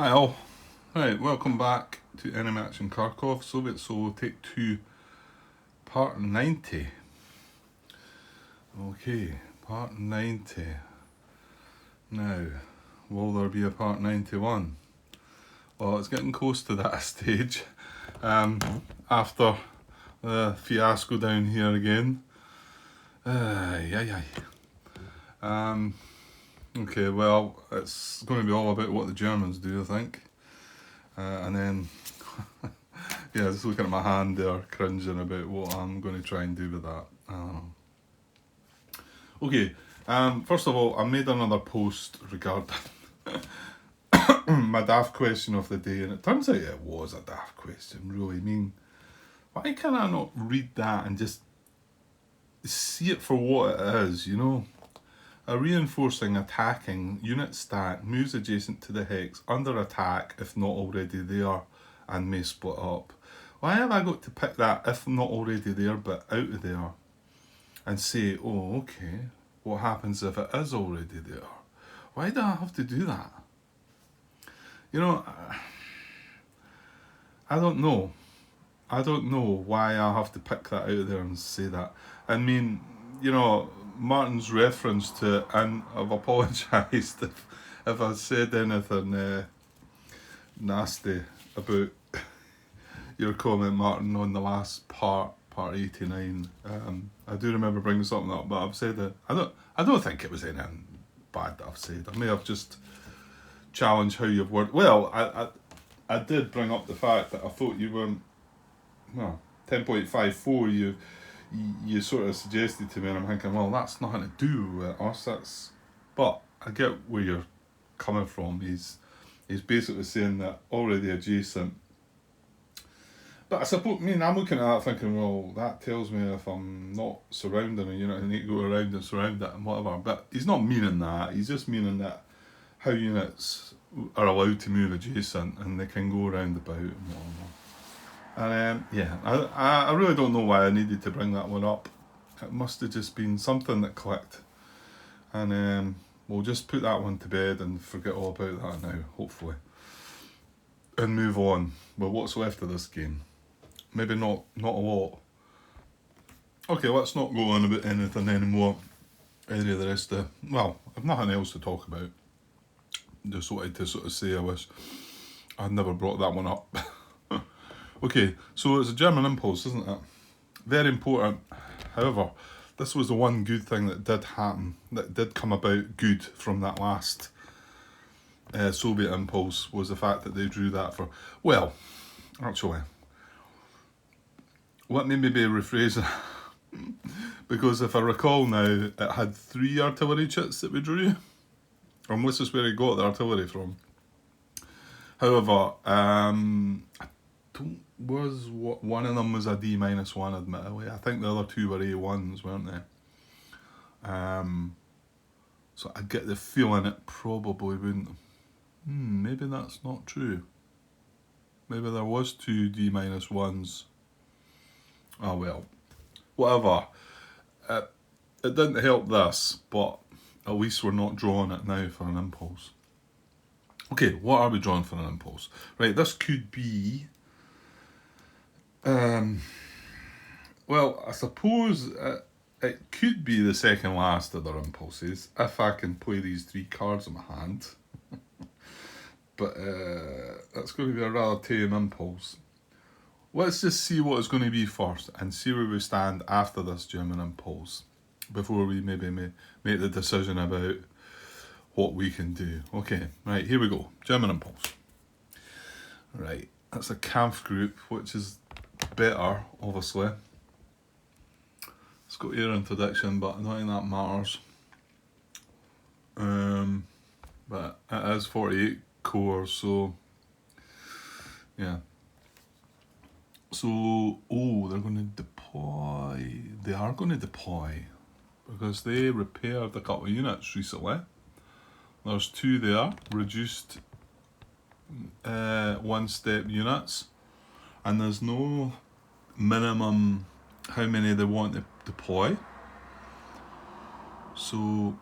Hi all. Right, welcome back to Enemy Action Kharkov, Soviet Soul, Take 2, Part 90. Okay, Part 90. Now, will there be a Part 91? Well, it's getting close to that stage. After the fiasco down here again. Okay, well, it's going to be all about what the Germans do, I think. And then, yeah, just looking at my hand there, cringing about what I'm going to try and do with that. I don't know. Okay, first of all, I made another post regarding my daft question of the day, and it turns out it was a daft question, really. I mean, why can I not read that and just see it for what it is, you know? A reinforcing attacking unit stack moves adjacent to the hex under attack if not already there and may split up. Why have I got to pick that if not already there but out of there and say, oh, okay, what happens if it is already there? Why do I have to do that? You know, I don't know. I don't know why I have to pick that out of there and say that. I mean, you know, Martin's reference to it, and I've apologised if I said anything nasty about your comment, Martin, on the last part 89. I do remember bringing something up, but I've said that I don't think it was anything bad that I've said. I may have just challenged how you've worked. Well, I did bring up the fact that I thought you weren't. Well, 10.54. You sort of suggested to me, and I'm thinking, well, that's nothing to do with us. But I get where you're coming from. He's basically saying that already adjacent. But I suppose, I'm looking at that thinking, well, that tells me if I'm not surrounding a unit, I need to go around and surround it and whatever. But he's not meaning that. He's just meaning that how units are allowed to move adjacent and they can go around about and whatever. And I really don't know why I needed to bring that one up. It must have just been something that clicked. And we'll just put that one to bed and forget all about that now, hopefully. And move on with what's left of this game. Maybe not a lot. Okay, let's not go on about anything anymore. Any of the rest of... Well, I've nothing else to talk about. Just wanted to sort of say I wish I'd never brought that one up. Okay, so it's a German impulse, isn't it? Very important. However, this was the one good thing that did happen, that did come about good from that last Soviet impulse, was the fact that they drew that for... Well, actually, let me maybe rephrase it. Because if I recall now, it had 3 artillery chits that we drew. And this is where he got the artillery from. However, one of them was a D-1, admittedly. I think the other 2 were A1s, weren't they? So I get the feeling it probably wouldn't. Maybe that's not true. Maybe there was 2 D-1s. Oh well, whatever. It didn't help this, but at least we're not drawing it now for an impulse. Okay, what are we drawing for an impulse? Right, this could be... well, I suppose it could be the second last of their impulses, if I can play these 3 cards in my hand. But that's going to be a rather tame impulse. Let's just see what it's going to be first, and see where we stand after this German impulse, before we maybe make the decision about what we can do. Okay, right, here we go. German impulse. Right, that's a Kampfgruppe, which is better, obviously. It's got air interdiction, but I don't think that matters. But it is 48 cores, so yeah. So, they're going to deploy. They are going to deploy because they repaired a couple of units recently. There's 2 there, reduced 1-step units, and there's no minimum how many they want to deploy. So,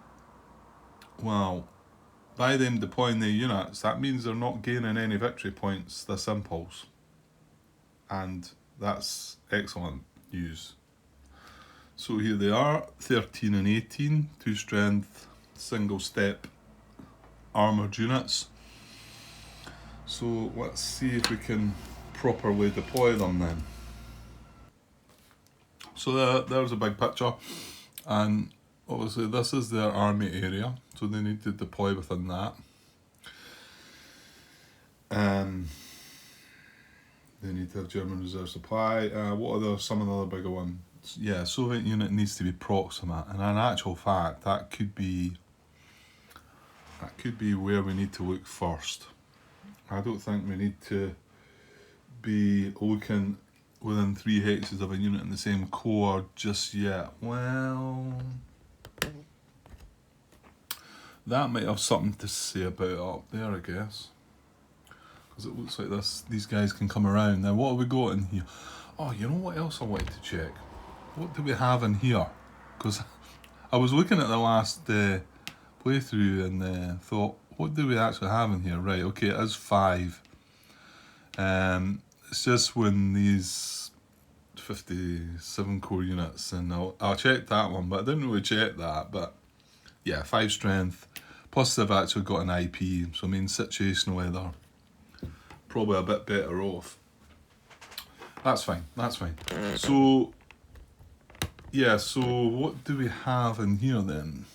well, by them deploying the units, that means they're not gaining any victory points this impulse. And that's excellent news. So here they are, 13 and 18, 2 strength, single step armoured units. So let's see if we can properly deploy them then. So there's a big picture, and obviously this is their army area, so they need to deploy within that. They need to have German reserve supply. What are some of the other bigger ones? Yeah, Soviet unit needs to be proximate, and in actual fact that could be where we need to look first. I don't think we need to be looking within 3 hexes of a unit in the same core just yet. Well, that might have something to say about it up there, I guess. Because it looks like these guys can come around. Now, what have we got in here? Oh, you know what else I wanted to check? What do we have in here? Because I was looking at the last playthrough and thought, what do we actually have in here? Right, okay, it is 5. It's just when these 57 core units, and I'll check that one, but I didn't really check that. But yeah, 5 strength, plus they've actually got an IP, so I mean situationally they're probably a bit better off. That's fine. So yeah, so what do we have in here then?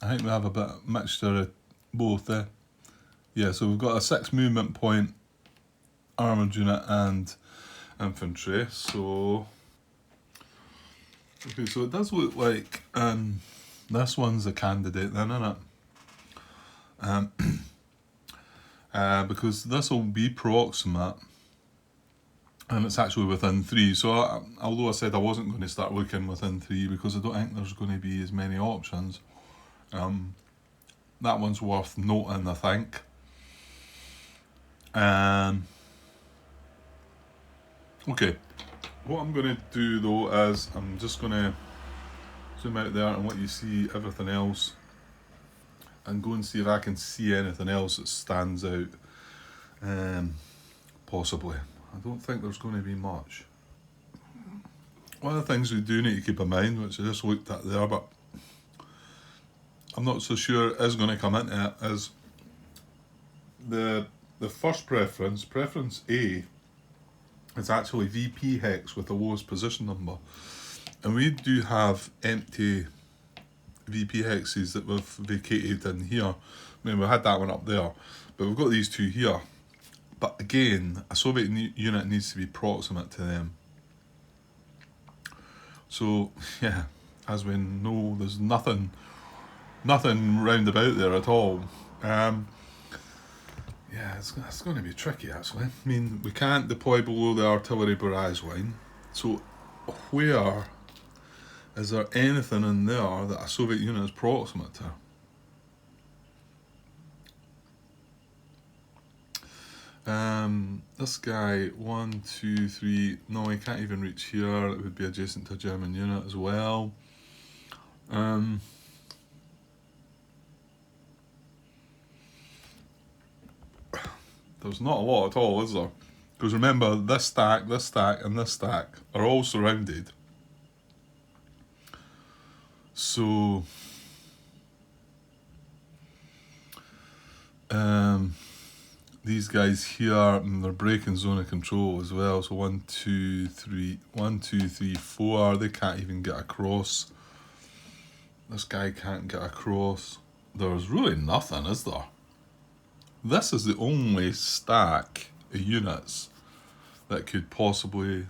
I think we have a bit of mixture of both. Yeah, so we've got a 6 movement point armoured unit and infantry. So okay, so it does look like this one's a candidate then, isn't it? Because this will be proximate, and it's actually within 3. So although I said I wasn't going to start looking within 3 because I don't think there's going to be as many options, that one's worth noting, I think. Okay, what I'm going to do though is I'm just going to zoom out there and let you see everything else and go and see if I can see anything else that stands out. Possibly. I don't think there's going to be much. One of the things we do need to keep in mind, which I just looked at there, but I'm not so sure is going to come into it, is the first preference A, is actually VP hex with the lowest position number. And we do have empty VP hexes that we've vacated in here. I mean, we had that one up there, but we've got these 2 here. But again, a Soviet unit needs to be proximate to them. So yeah, as we know, there's nothing round about there at all. Yeah, it's going to be tricky actually. I mean, we can't deploy below the artillery barrage line. So where is there anything in there that a Soviet unit is proximate to? This guy, 1, 2, 3. No, he can't even reach here. It would be adjacent to a German unit as well. There's not a lot at all, is there? Because remember, this stack, and this stack are all surrounded. So these guys here, they're breaking zone of control as well. So 1, 2, 3, 4. They can't even get across. This guy can't get across. There's really nothing, is there? This is the only stack of units that could possibly,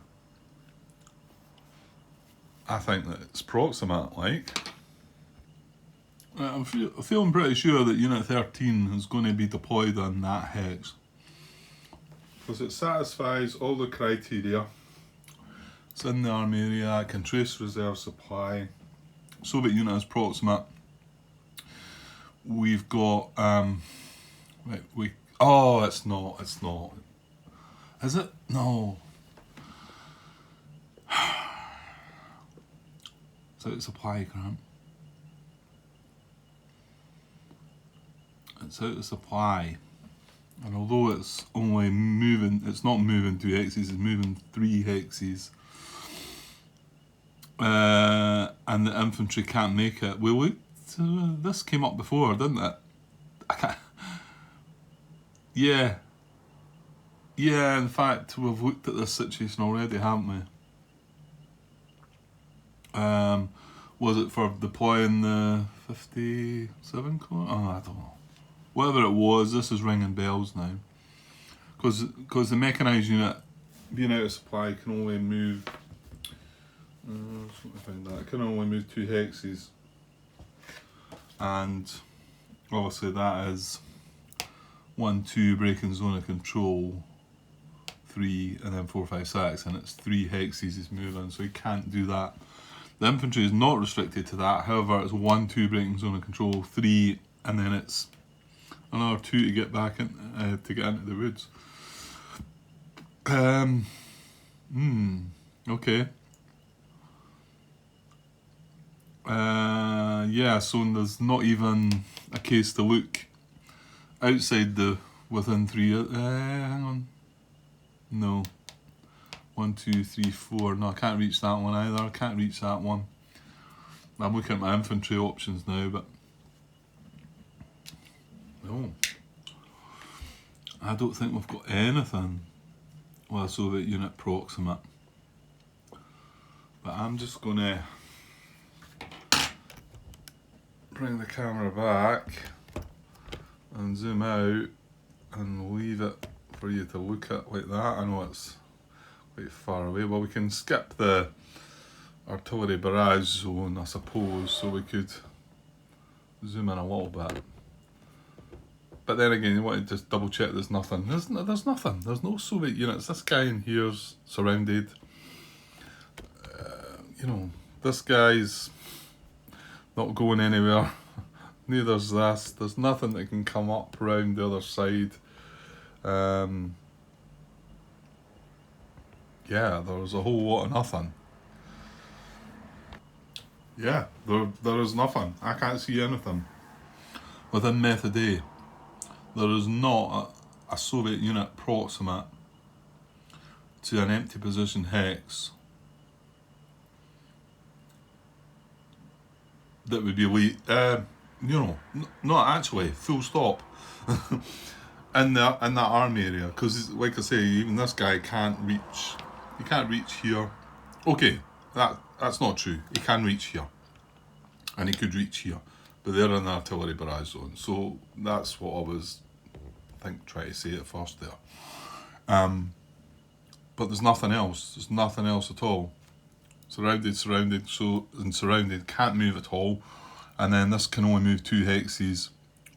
I think that it's proximate, like. I'm feeling pretty sure that Unit 13 is going to be deployed on that hex. Because it satisfies all the criteria. It's in the army area, it can trace reserve supply. Soviet unit is proximate. We've got, oh, it's not. Is it? No. Is it supply grant? It's out of supply. And although it's only moving, it's not moving 2 hexes, it's moving 3 hexes. And the infantry can't make it. We looked, this came up before, didn't it? I can't. Yeah. Yeah, in fact, we've looked at this situation already, haven't we? Was it for deploying the 57 core? Oh, I don't know. Whatever it was, this is ringing bells now. Because the mechanised unit, being out of supply, can only move... let me find that. It can only move 2 hexes. And obviously that is 1, 2, breaking zone of control, 3, and then 4, 5, 6, and it's 3 hexes he's moving, so he can't do that. The infantry is not restricted to that, however it's 1, 2 breaking zone of control, 3, and then it's another 2 to get back in, to get into the woods. Okay. Yeah, so there's not even a case to look outside the within 3. Hang on. No. 1, 2, 3, 4. No, I can't reach that one either. I can't reach that one. I'm looking at my infantry options now, but no. I don't think we've got anything with a Soviet unit proximate. But I'm just gonna bring the camera back and zoom out and leave it for you to look at like that. I know it's quite far away, but we can skip the artillery barrage zone, I suppose, so we could zoom in a little bit. But then again, you want to just double check there's nothing. There's nothing. There's no Soviet units. This guy in here's surrounded. This guy's not going anywhere. Neither's this. There's nothing that can come up around the other side. Yeah, there's a whole lot of nothing. Yeah, there is nothing. I can't see anything. Within Method A, there is not a Soviet unit proximate to an empty position hex that would be elite. Not actually, full stop. in that army area, because like I say, even this guy can't reach. He can't reach here. Okay, that's not true. He can reach here, and he could reach here, but they're in the artillery barrage zone. So that's what I was, trying to say at first there. But there's nothing else. There's nothing else at all. Surrounded, can't move at all. And then this can only move 2 hexes,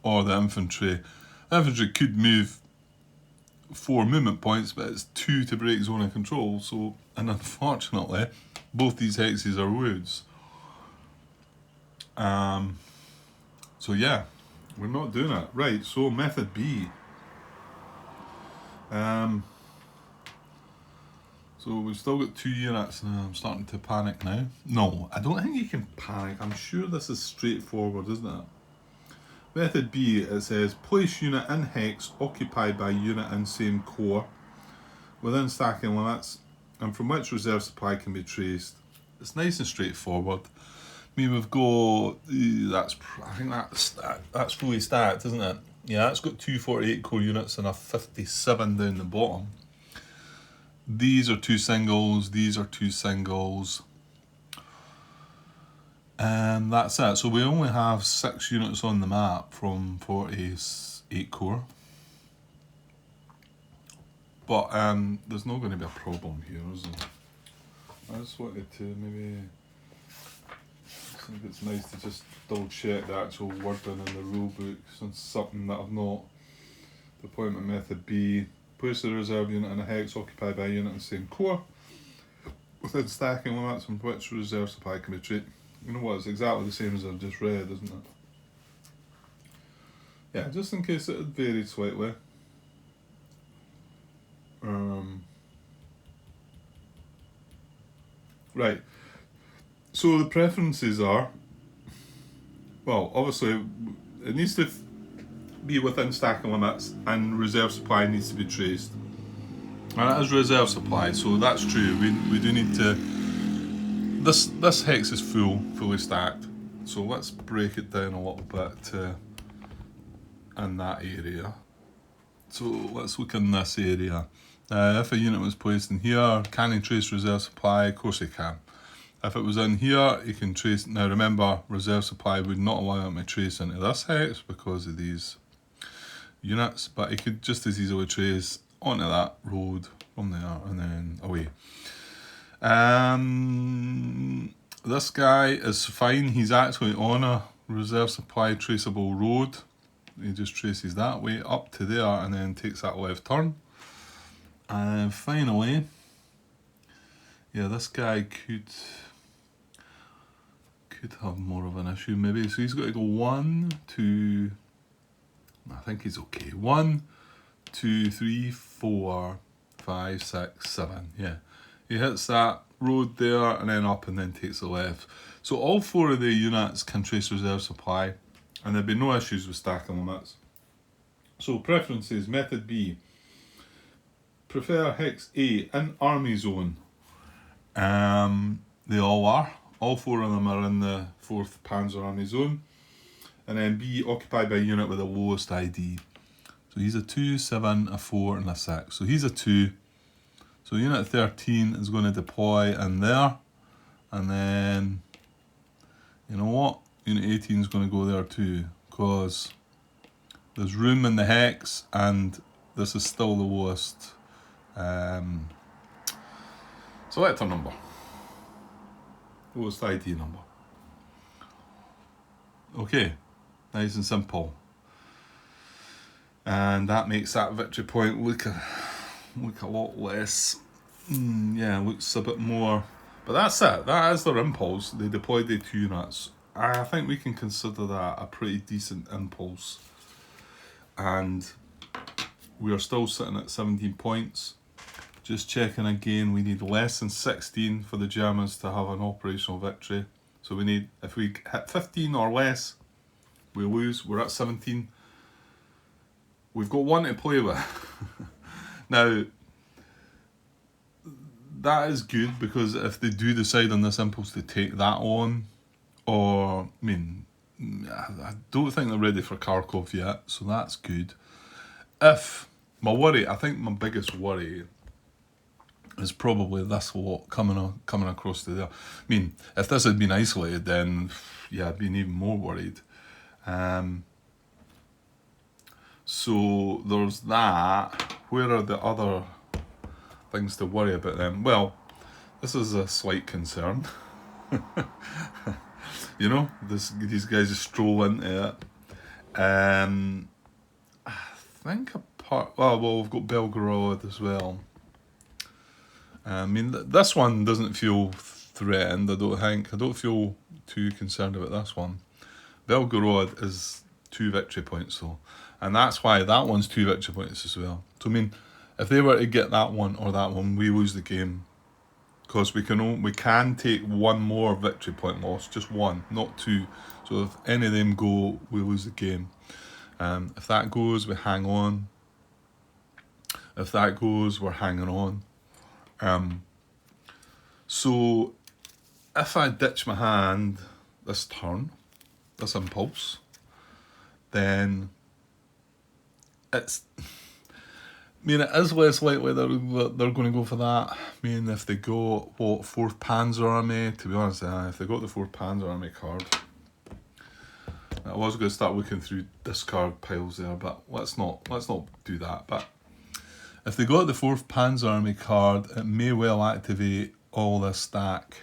or the infantry. The infantry could move 4 movement points, but it's 2 to break zone of control. So, and unfortunately, both these hexes are woods. So yeah, we're not doing it. Right, so method B. So we've still got 2 units, and I'm starting to panic now. No, I don't think you can panic. I'm sure this is straightforward, isn't it? Method B, it says, place unit in hex occupied by unit in same core within stacking limits, and from which reserve supply can be traced. It's nice and straightforward. I mean, we've got, I think that's fully stacked, isn't it? Yeah, that's got 2 48 core units and a 57 down the bottom. These are 2 singles, these are 2 singles. And that's it. So we only have 6 units on the map from 48 core. But there's not going to be a problem here, is there? I just wanted to maybe... I think it's nice to just double check the actual wording in the rule book, since something that I've not... Deployment method B. Place the reserve unit in a hex occupied by a unit in the same core within stacking limits from which reserve supply can be treated. You know what, it's exactly the same as I've just read, isn't it? Yeah, just in case it had varied slightly. Right, so the preferences are, well, obviously it needs to be within stacking limits, and reserve supply needs to be traced. And it is reserve supply, so that's true. We do need to. This hex is fully stacked. So let's break it down a little bit to in that area. So let's look in this area. If a unit was placed in here, can he trace reserve supply? Of course he can. If it was in here, you can trace. Now remember, reserve supply would not allow him to trace into this hex because of these units, but he could just as easily trace onto that road from there and then away. This guy is fine. He's actually on a reserve supply traceable road. He just traces that way up to there and then takes that left turn. And finally, yeah, this guy could have more of an issue maybe. So he's got to go 1, 2, I think he's okay. 1, 2, 3, 4, 5, 6, 7. Yeah. He hits that road there and then up and then takes the left. So all 4 of the units can trace reserve supply and there'd be no issues with stacking limits. So preferences, method B. Prefer hex A in army zone. They all are. All 4 of them are in the 4th Panzer Army zone. And then B, occupied by a unit with the lowest ID. So he's a 2, 7, a 4 and a 6. So he's a 2. So unit 13 is going to deploy in there. And then, you know what? Unit 18 is going to go there too. Because there's room in the hex and this is still the lowest selector number. Lowest ID number. Okay, nice and simple. And that makes that victory point look a lot less, looks a bit more, but that's it, that is their impulse. They deployed the 2 units. I think we can consider that a pretty decent impulse. And we are still sitting at 17 points. Just checking again, we need less than 16 for the Germans to have an operational victory. So we need, if we hit 15 or less, we lose. We're at 17. We've got 1 to play with. Now, that is good because if they do decide on this impulse to take that on, or, I don't think they're ready for Kharkov yet, so that's good. If, I think my biggest worry is probably this lot coming across to there. If this had been isolated, then yeah, I'd been even more worried. So there's that. Where are the other things to worry about then? Well, this is a slight concern. These guys just stroll into it. I think we've got Belgorod as well. This one doesn't feel threatened, I don't think. I don't feel too concerned about this one. Belgorod is 2 victory points though. And that's why that one's 2 victory points as well. So if they were to get that one or that one, we lose the game. Because we can take 1 more victory point loss, just 1, not 2. So if any of them go, we lose the game. If that goes, we hang on. If that goes, we're hanging on. So if I ditch my hand this turn, this impulse, then it is less likely they're going to go for that. If they go, 4th Panzer Army, to be honest, if they got the 4th Panzer Army card, I was going to start looking through discard piles there, but let's not do that. But if they got the 4th Panzer Army card, it may well activate all this stack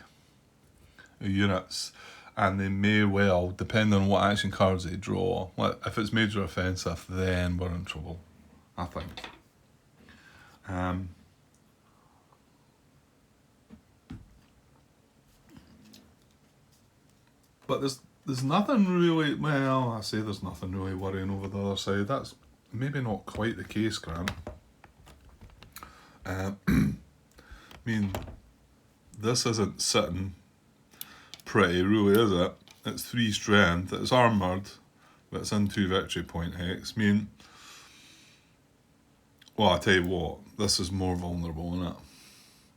of units, and they may well, depending on what action cards they draw, if it's major offensive, then we're in trouble, I think. But there's nothing really, I say there's nothing really worrying over the other side. That's maybe not quite the case, Grant. This isn't sitting pretty, really, is it? It's 3 strength, it's armoured, but it's in 2 victory point hex. I mean, well, I tell you what, this is more vulnerable, isn't it?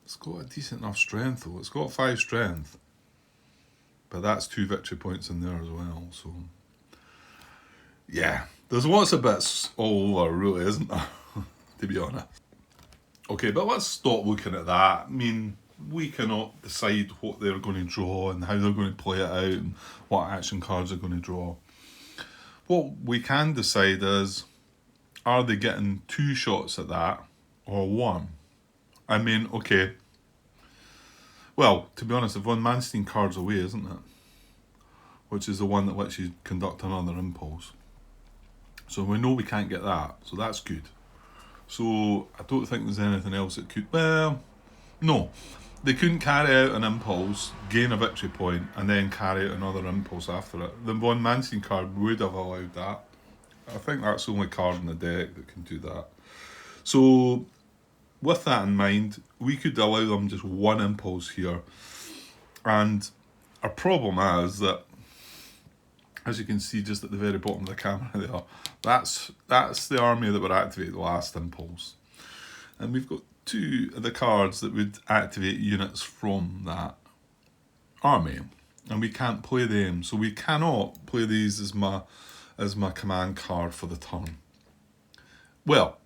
It's got a decent enough strength though. It's got 5 strength, but that's 2 victory points in there as well. So yeah, there's lots of bits all over, really, isn't there? To be honest. Okay, but let's stop looking at that. I mean, we cannot decide what they're going to draw and how they're going to play it out and what action cards they're going to draw. What we can decide is, are they getting 2 shots at that or 1? I mean, okay. Well, to be honest, if one Manstein card's away, isn't it? Which is the one that lets you conduct another impulse. So we know we can't get that, so that's good. So I don't think there's anything else that could... Well, no. They couldn't carry out an impulse, gain a victory point, and then carry out another impulse after it. The one Manstein card would have allowed that. I think that's the only card in the deck that can do that. So, with that in mind, we could allow them just 1 impulse here. And our problem is that, as you can see just at the very bottom of the camera there, that's the army that would activate the last impulse. And we've got 2 of the cards that would activate units from that army. And we can't play them. So we cannot play these as my command card for the turn. Well,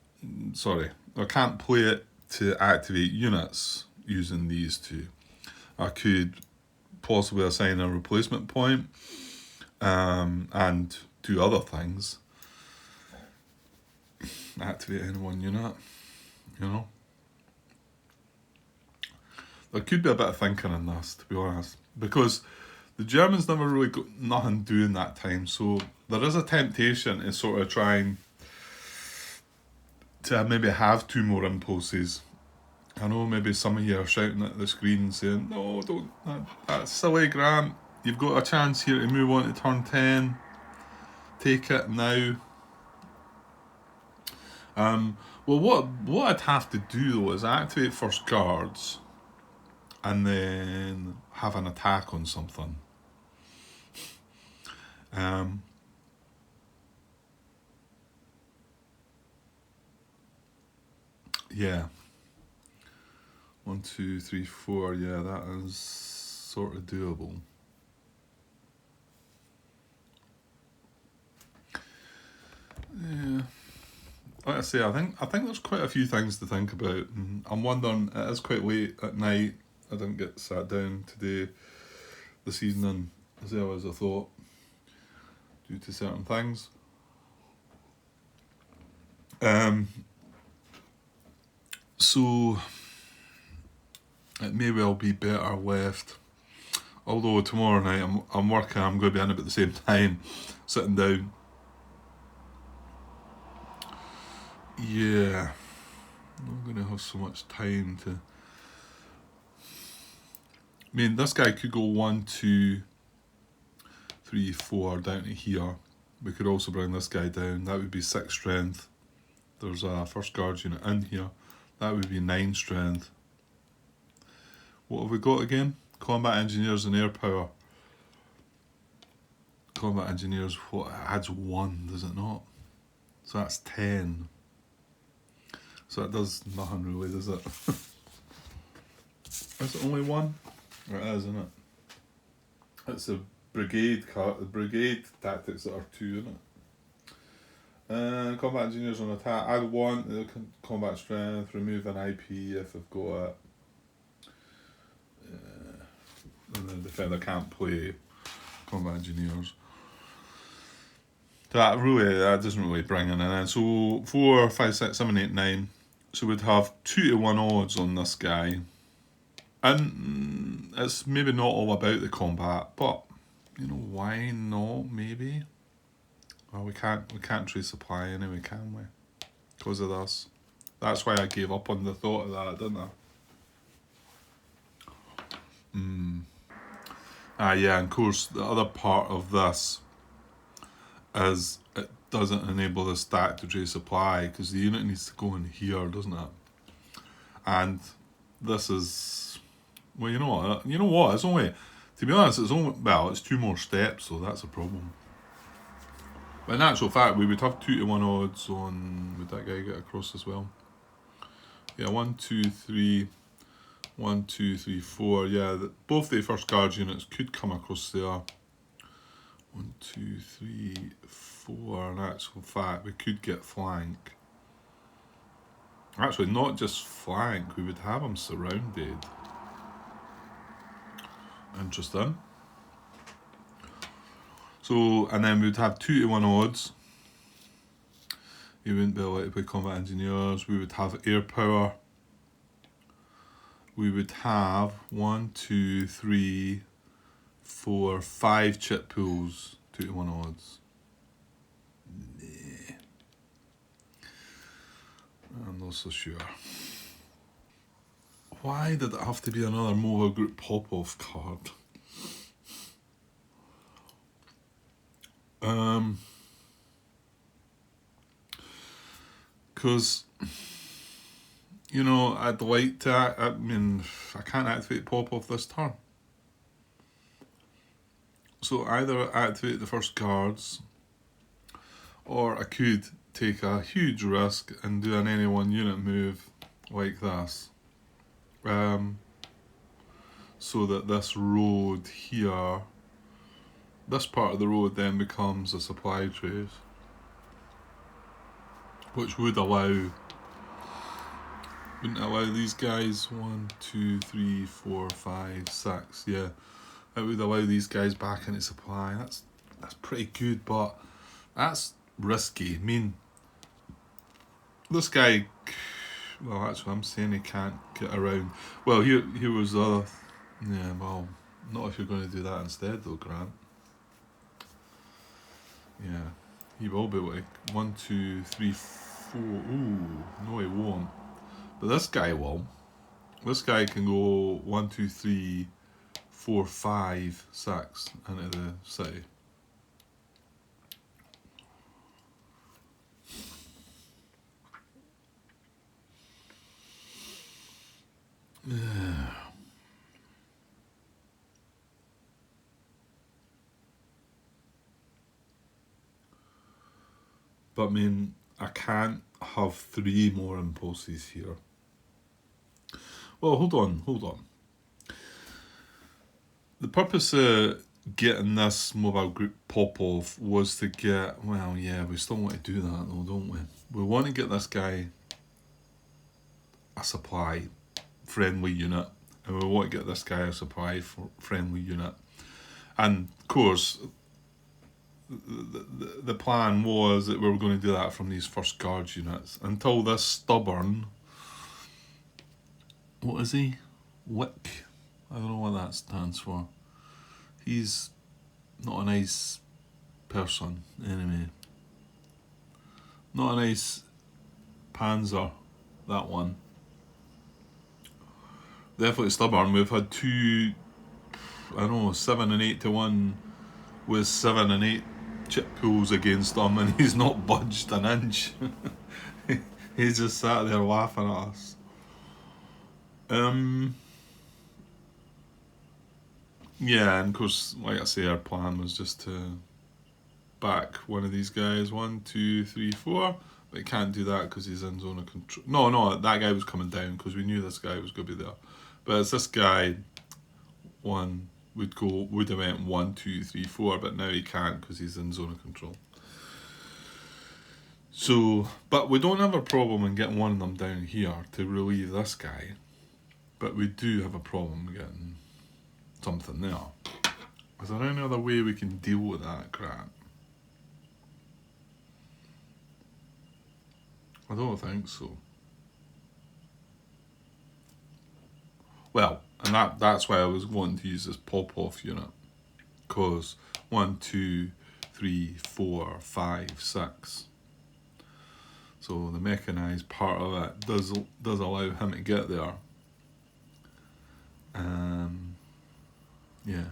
sorry, I can't play it to activate units using these 2. I could possibly assign a replacement point, and do other things. Activate any one unit, you know. There could be a bit of thinking in this, to be honest, because the Germans never really got nothing doing that time, so there is a temptation to sort of trying to maybe have 2 more impulses. I know maybe some of you are shouting at the screen saying, no, don't, that's silly, Grant. You've got a chance here to move on to turn 10. Take it now. Well, what I'd have to do though is activate first guards and then have an attack on something. Yeah. 1, 2, 3, 4. Yeah, that is sort of doable. Yeah. Like I say, I think there's quite a few things to think about. I'm wondering, it is quite late at night. I didn't get sat down today, this evening, as well as I thought, due to certain things. So it may well be better left. Although tomorrow night I'm working, I'm going to be in about the same time, sitting down. Yeah, I'm not going to have so much time to... I mean, this guy could go 1, 2, 3, 4 down to here. We could also bring this guy down. That would be 6 strength. There's a first guard unit in here. That would be 9 strength. What have we got again? Combat engineers and air power. Combat engineers, what, adds 1, does it not? So that's 10. So that does nothing really, does it? Is it only 1? It is, isn't it? It's a brigade card, the brigade tactics that are 2, isn't it? Combat engineers on attack. Add 1 to the combat strength. Remove an IP if I've got it. And the defender can't play combat engineers. That doesn't really bring in. And so 4, 5, 6, 7, 8, 9. So we'd have 2 to 1 odds on this guy. And it's maybe not all about the combat, but you know, why not? Maybe. Well, we can't resupply anyway, can we? Because of this. That's why I gave up on the thought of that, didn't I? Yeah, and of course the other part of this is it doesn't enable the stack to resupply because the unit needs to go in here, doesn't it? And this is, well, you know what? It's only, to be honest, it's 2 more steps, so that's a problem. But in actual fact, we would have 2-1 odds on. Would that guy get across as well? Yeah, 1, 2, 3. 1, 2, 3, 4. Yeah, both the first guards units could come across there. 1, 2, 3, 4. In actual fact, we could get flank. Actually, not just flank, we would have them surrounded. Interesting. So, and then we would have 2-1 odds. You wouldn't be able to play combat engineers. We would have air power. We would have 1, 2, 3, 4, 5 chip pools. 2-1 odds. Nah. I'm not so sure. Why did it have to be another mobile group pop-off card? Because, you know, I'd like to, I mean, I can't activate pop-off this turn. So either activate the first cards, or I could take a huge risk and do an any one unit move like this. So that this road here, this part of the road then becomes a supply trace, which would allow, wouldn't allow these guys 1, 2, 3, 4, 5, 6. Yeah, it would allow these guys back into supply. That's pretty good, but that's risky. I mean, this guy. Well, that's what I'm saying. He can't get around. Well, here was the other. Yeah, well, not if you're going to do that instead, though, Grant. Yeah, he will be like 1, 2, 3, 4. Ooh, no, he won't. But this guy will. This guy can go 1, 2, 3, 4, 5, 6 into the city. Yeah. But I mean, I can't have 3 more impulses here. Well, hold on. The purpose of getting this mobile group pop-off was to get, well, yeah, we still want to do that though, don't we? We want to get this guy a supply friendly unit, and we want to get this guy a supply friendly unit. And of course, the plan was that we were going to do that from these first guards units until this stubborn, what is he? Wick. I don't know what that stands for. He's not a nice person, anyway. Not a nice Panzer, that one. Definitely stubborn. We've had 2, I don't know, 7 and 8 to 1 with 7 and 8 chip pools against him, and he's not budged an inch. He's just sat there laughing at us. Yeah, and of course, like I say, our plan was just to back one of these guys. 1, 2, 3, 4. But he can't do that because he's in zone of control. No, that guy was coming down because we knew this guy was going to be there. But it's this guy. One would have went 1, 2, 3, 4, but now he can't because he's in zone of control. So, but we don't have a problem in getting one of them down here to relieve this guy. But we do have a problem getting something there. Is there any other way we can deal with that crap? I don't think so. Well, and that's why I was wanting to use this pop-off unit. Because 1, 2, 3, 4, 5, 6. So the mechanised part of it does allow him to get there. Yeah.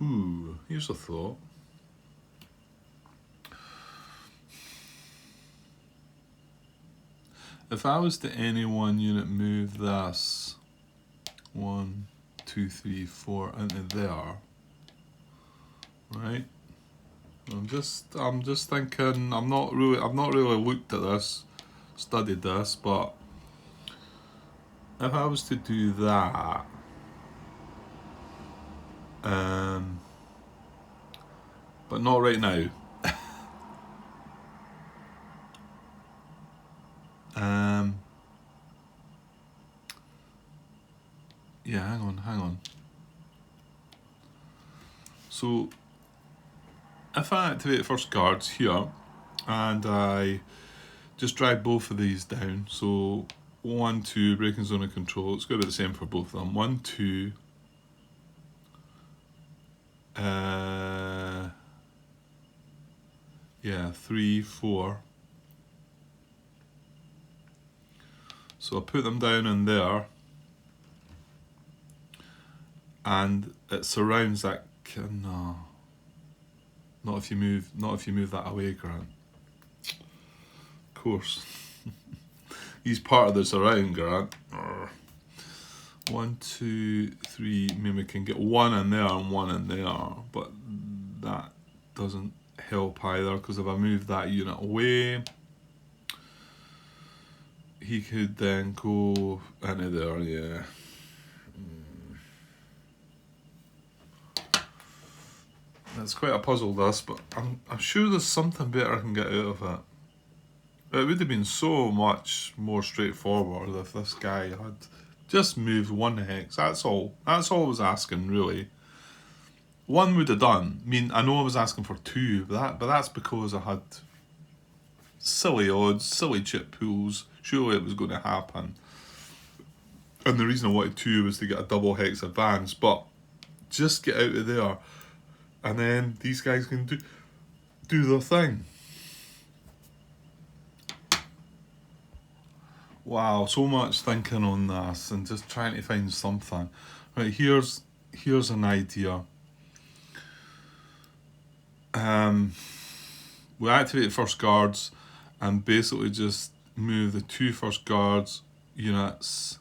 Ooh, here's a thought. if I was to any one unit move this 1, 2, 3, 4 into there, right? I'm just thinking. I've not really looked at this, studied this, but if I was to do that, but not right now. Yeah, hang on. So if I activate first guards here, and I just drag both of these down, so 1, 2, breaking zone of control, it's going to be the same for both of them. 1, 2, yeah, 3, 4. So I put them down in there, and it surrounds that. No, not if you move that away, Grant. Of course, he's part of the surround, Grant. 1, 2, 3. Maybe we can get one in there and one in there, but that doesn't help either, because if I move that unit away, he could then go into there. Yeah. It's quite a puzzle, this, but I'm sure there's something better I can get out of it. It would have been so much more straightforward if this guy had just moved one hex. That's all I was asking, really. One would have done. I mean, I know I was asking for 2, but that's because I had silly odds, silly chip pools. Surely it was going to happen. And the reason I wanted 2 was to get a double hex advance, but just get out of there, and then these guys can do their thing. Wow, so much thinking on this and just trying to find something. Right, here's an idea. We activate first guards and basically just move the 2 first guards units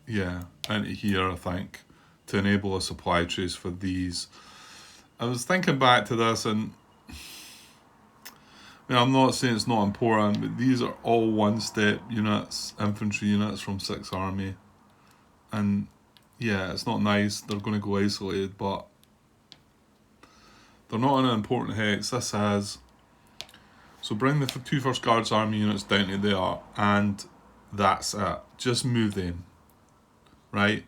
yeah, into here, I think, to enable a supply trace for these. I was thinking back to this, and I mean, I'm not saying it's not important, but these are all one-step units, infantry units from 6th Army. And yeah, it's not nice, they're going to go isolated, but they're not in an important hex. This has. So bring the 2 First Guards Army units down to there, and that's it. Just move them. Right?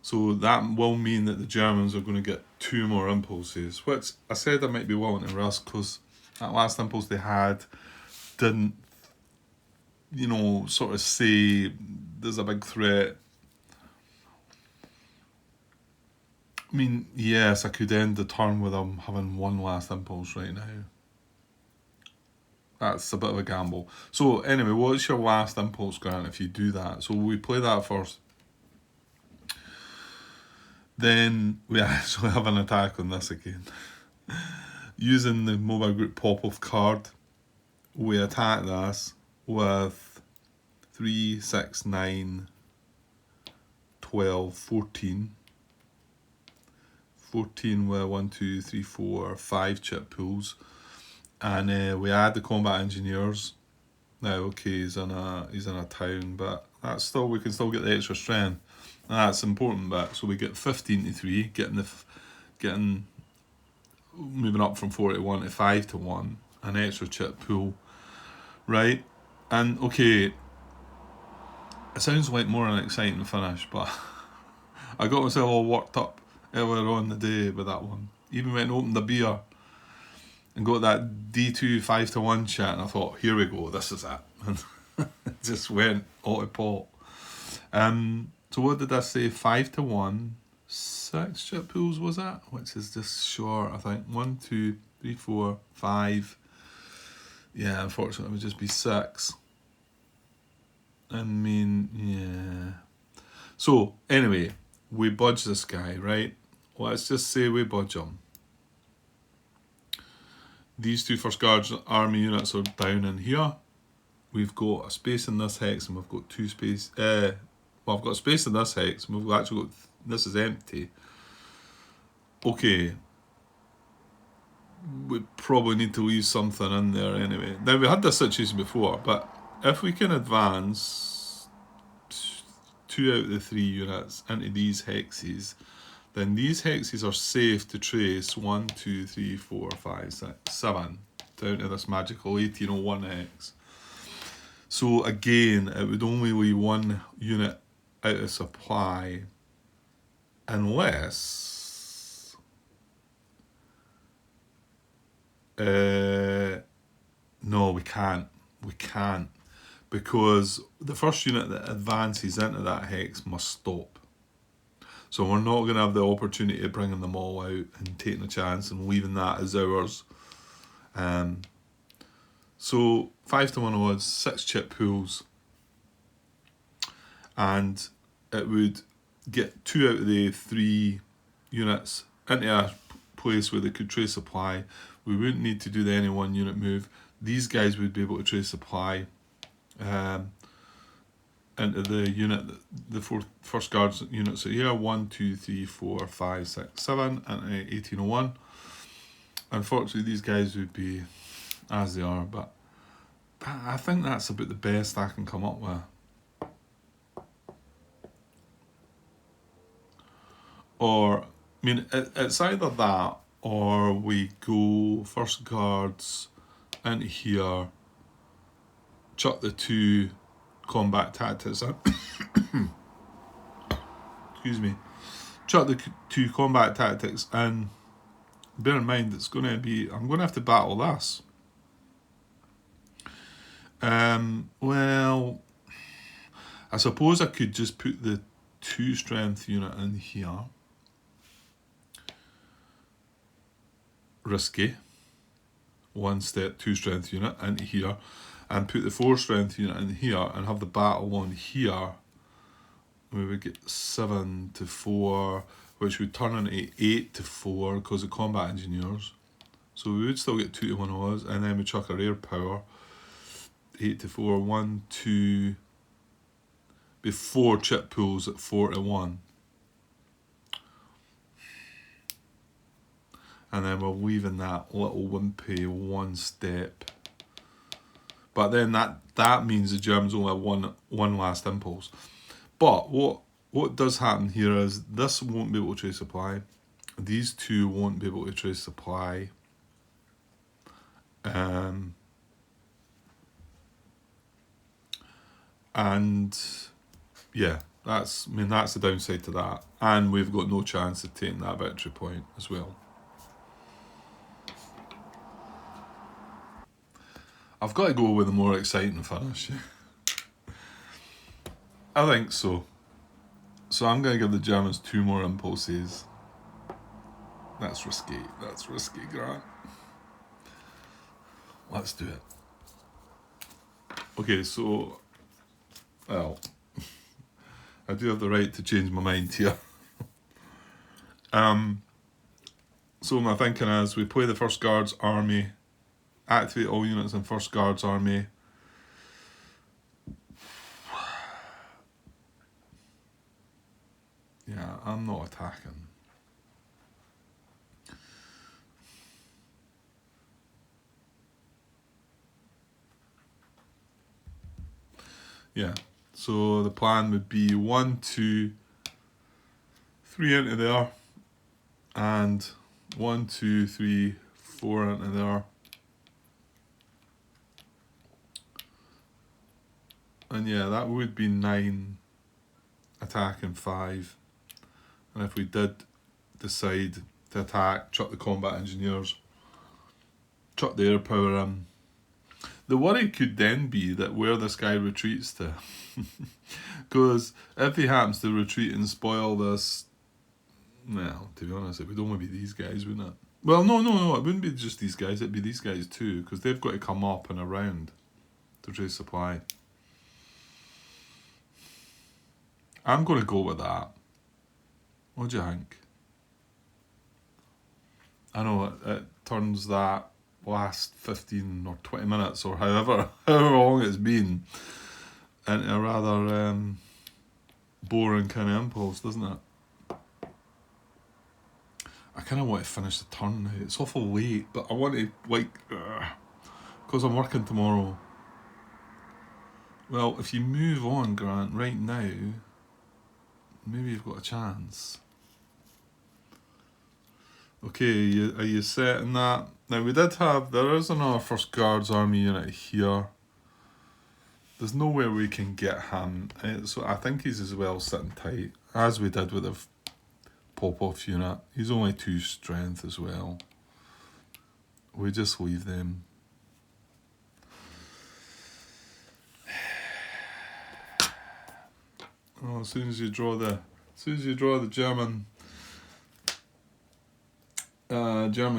So that will mean that the Germans are going to get 2 more impulses, which I said I might be willing to risk, because that last impulse they had didn't, sort of say there's a big threat. I mean, yes, I could end the turn with them having 1 last impulse right now. That's a bit of a gamble. So anyway, what's your last impulse, Grant, if you do that? So we play that first. Then we actually have an attack on this again. Using the mobile group pop-off card, we attack this with 3, 6, 9, 12, 14. 14 with 1, 2, 3, 4, 5 chip pools. And we add the combat engineers. Now, okay, he's in a town, but that's still, we can still get the extra strength. And that's important bit. So we get 15 to 3, getting moving up from 4 to 1 to 5 to 1, an extra chip pool, right? And okay, it sounds like more an exciting finish, but I got myself all worked up earlier on the day with that one. Even went and opened the beer and got that D2 5 to 1 shit, and I thought, here we go, this is it. And it just went auto pot. So what did I say? 5 to 1, 6 chip pools was that? Which is just short, I think. 1, 2, 3, 4, 5. Yeah, unfortunately it would just be 6. I mean, yeah. So anyway, we budge this guy, right? Let's just say we budge him. These two First Guards Army units are down in here. We've got a space in this hex, and we've got two space. Well, I've got a space in this hex, and we've actually got. This is empty. Okay. We probably need to leave something in there anyway. Now, we had this situation before, but if we can advance 2 out of the 3 units into these hexes, then these hexes are safe to trace 1, 2, 3, 4, 5, 6, 7 down to this magical 1801 hex. So again, it would only leave 1 unit out of supply unless... no, we can't. We can't. Because the first unit that advances into that hex must stop. So we're not going to have the opportunity of bringing them all out and taking a chance and leaving that as ours. So 5-1 odds, 6 chip pools. And it would get 2 out of the 3 units into a place where they could trace supply. We wouldn't need to do the any 1 unit move. These guys would be able to trace supply into the unit, the 4 First Guards units. So here, 1, 2, 3, 4, 5, 6, 7, and 1801. Unfortunately, these guys would be as they are, but I think that's about the best I can come up with. Or, I mean, it's either that, or we go First Guards into here, chuck the 2 combat tactics in. Excuse me. Chuck the 2 combat tactics in. Bear in mind, it's going to be... I'm going to have to battle this. Well, I suppose I could just put the 2 strength unit in here. Risky. 1 step 2 strength unit into here. And put the 4 strength unit in here and have the battle on here. We would get 7 to 4, which would turn into 8 to 4 because of combat engineers. So we would still get 2 to 1 odds, and then we chuck our air power. 8 to 4, 1, 2, before chip pools at 4 to 1. And then we're leaving that little wimpy 1 step. But then that means the Germans only have one last impulse. But what does happen here is this won't be able to trace supply. These 2 won't be able to trace supply. And yeah, that's the downside to that. And we've got no chance of taking that victory point as well. I've got to go with the more exciting finish. I think so. So I'm going to give the Germans 2 more impulses. That's risky. That's risky, Grant. Let's do it. Okay, so... Well, I do have the right to change my mind here. So my thinking is we play the First Guards Army, activate all units in First Guards Army. Yeah, I'm not attacking. Yeah, so the plan would be 1, 2, 3 into there, and 1, 2, 3, 4 into there. And yeah, that would be 9 attack and 5. And if we did decide to attack, chuck the combat engineers, chuck the air power in. The worry could then be that where this guy retreats to. Because if he happens to retreat and spoil this, well, to be honest, it would only be these guys, wouldn't it? Well, no, it wouldn't be just these guys, it'd be these guys too, because they've got to come up and around to trace supply. I'm going to go with that. What do you think? I know it turns that last 15 or 20 minutes or however long it's been into a rather boring kind of impulse, doesn't it? I kind of want to finish the turn now. It's awful late, but I want to, like, because I'm working tomorrow. Well, if you move on, Grant, right now, maybe you've got a chance. Okay, are you set in that? Now, there is another First Guards Army unit here. There's nowhere we can get him, so I think he's as well sitting tight, as we did with the Popov unit. He's only 2 strength as well. We just leave them. Oh, as soon as you draw the German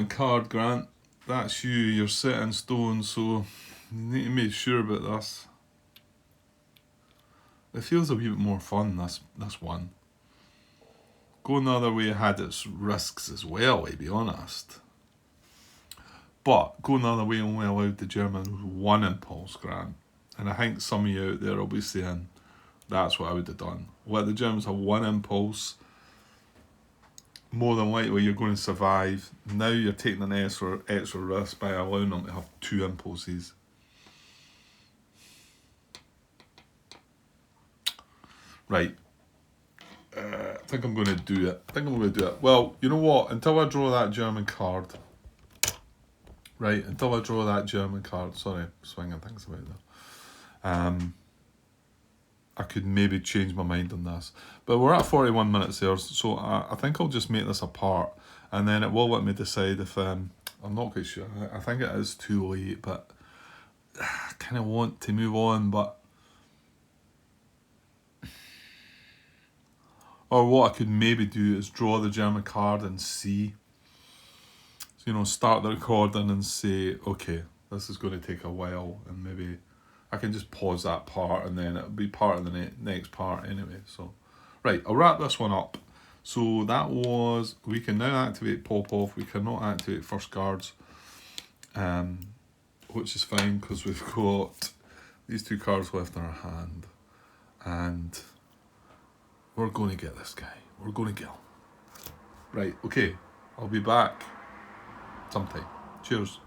card, Grant, that's you. You're set in stone, so you need to make sure about this. It feels a wee bit more fun, this one. Going the other way had its risks as well, to be honest. But going the other way only allowed the Germans 1 impulse, Grant. And I think some of you out there will be saying, that's what I would have done. Let the Germans have 1 impulse. More than likely you're going to survive. Now you're taking an extra risk by allowing them to have 2 impulses. Right. I think I'm going to do it. Well, you know what? Until I draw that German card. Right, until I draw that German card. Sorry, swinging things about there. I could maybe change my mind on this. But we're at 41 minutes there, so I think I'll just make this a part. And then it will let me decide if... I'm not quite sure. I think it is too late, but I kind of want to move on, but... Or what I could maybe do is draw the German card and see. So, you know, start the recording and say, okay, this is going to take a while, and maybe I can just pause that part and then it'll be part of the next part anyway. So, right, I'll wrap this one up. So that was, we can now activate Popov, we cannot activate First Guards, which is fine because we've got these 2 cards left in our hand. And we're going to get this guy. We're going to kill. Right, okay. I'll be back sometime. Cheers.